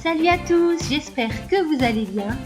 Salut à tous, j'espère que vous allez bien.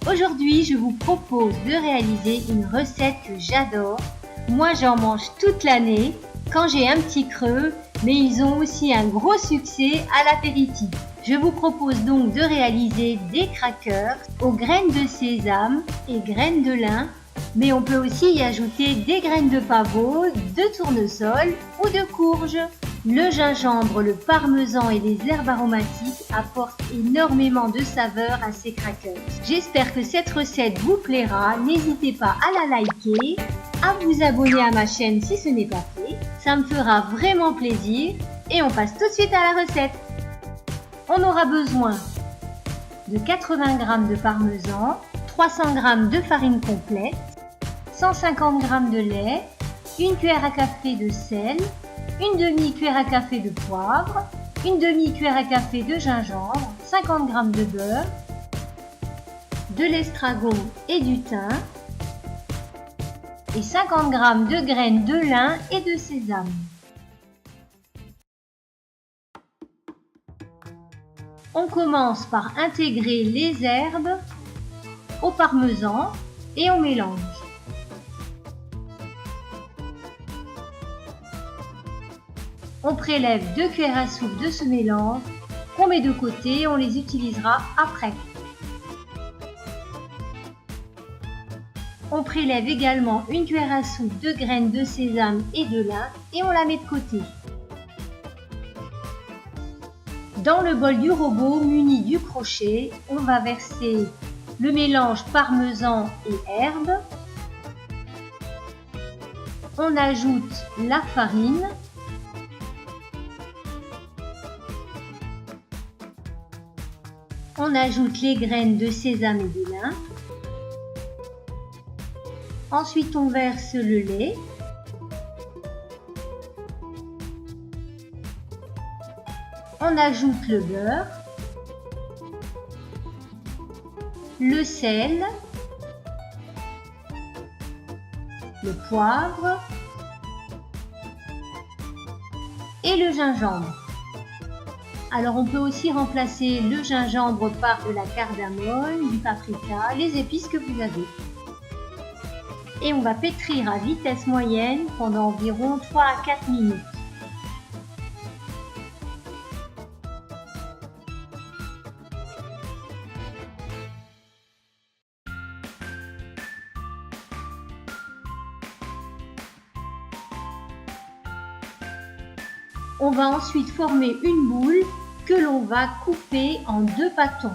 Aujourd'hui, je vous propose de réaliser une recette que j'adore. Moi, j'en mange toute l'année quand j'ai un petit creux, mais ils ont aussi un gros succès à l'apéritif. Je vous propose donc de réaliser des crackers aux graines de sésame et graines de lin, mais on peut aussi y ajouter des graines de pavot, de tournesol ou de courge. Le gingembre, le parmesan et les herbes aromatiques apportent énormément de saveur à ces crackers. J'espère que cette recette vous plaira. N'hésitez pas à la liker, à vous abonner à ma chaîne si ce n'est pas fait. Ça me fera vraiment plaisir et on passe tout de suite à la recette. On aura besoin de 80 g de parmesan, 300 g de farine complète, 150 g de lait, une cuillère à café de sel, une demi-cuillère à café de poivre, une demi-cuillère à café de gingembre, 50 g de beurre, de l'estragon et du thym et 50 g de graines de lin et de sésame. On commence par intégrer les herbes au parmesan et on mélange. On prélève 2 cuillères à soupe de ce mélange qu'on met de côté, on les utilisera après. On prélève également une cuillère à soupe de graines de sésame et de lin et on la met de côté. Dans le bol du robot muni du crochet, on va verser le mélange parmesan et herbes. On ajoute la farine. On ajoute les graines de sésame et de lin. Ensuite, on verse le lait. On ajoute le beurre, le sel, le poivre et le gingembre. Alors on peut aussi remplacer le gingembre par de la cardamome, du paprika, les épices que vous avez. Et on va pétrir à vitesse moyenne pendant environ 3 à 4 minutes. On va ensuite former une boule que l'on va couper en 2 bâtons.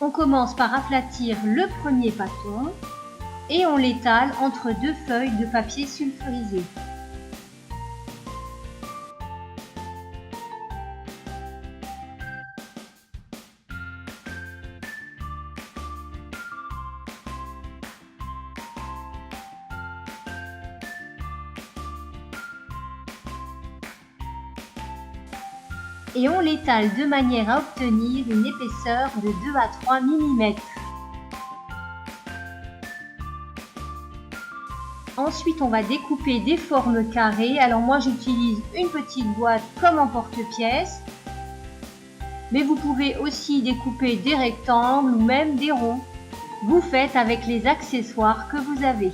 On commence par aplatir le premier bâton et on l'étale entre 2 feuilles de papier sulfurisé. Et on l'étale de manière à obtenir une épaisseur de 2 à 3 mm. Ensuite, on va découper des formes carrées. Alors moi, j'utilise une petite boîte comme en porte-pièce. Mais vous pouvez aussi découper des rectangles ou même des ronds. Vous faites avec les accessoires que vous avez.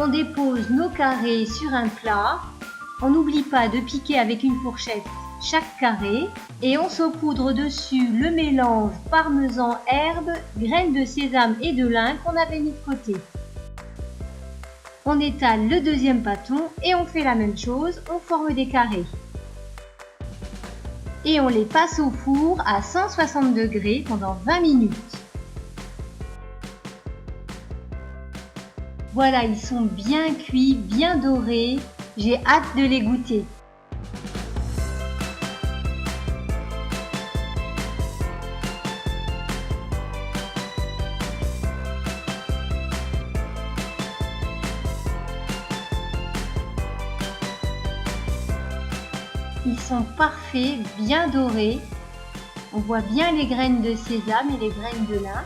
On dépose nos carrés sur un plat. On n'oublie pas de piquer avec une fourchette chaque carré et on saupoudre dessus le mélange parmesan, herbes, graines de sésame et de lin qu'on avait mis de côté. On étale le deuxième bâton et on fait la même chose, on forme des carrés. Et on les passe au four à 160 degrés pendant 20 minutes. Voilà, ils sont bien cuits, bien dorés. J'ai hâte de les goûter. Ils sont parfaits, bien dorés. On voit bien les graines de sésame et les graines de lin.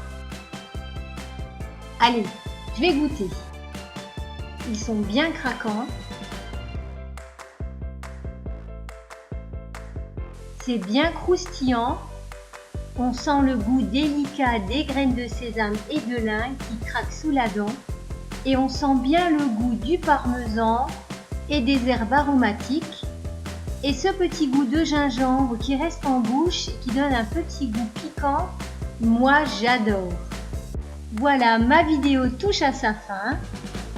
Allez, je vais goûter. Ils sont bien craquants. C'est bien croustillant. On sent le goût délicat des graines de sésame et de lin qui craquent sous la dent. Et on sent bien le goût du parmesan et des herbes aromatiques. Et ce petit goût de gingembre qui reste en bouche et qui donne un petit goût piquant, moi j'adore. Voilà, ma vidéo touche à sa fin.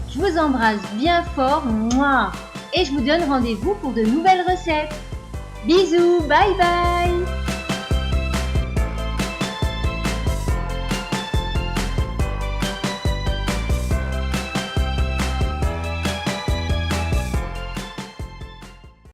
Je vous embrasse bien fort, moi, et je vous donne rendez-vous pour de nouvelles recettes. Bisous, bye bye.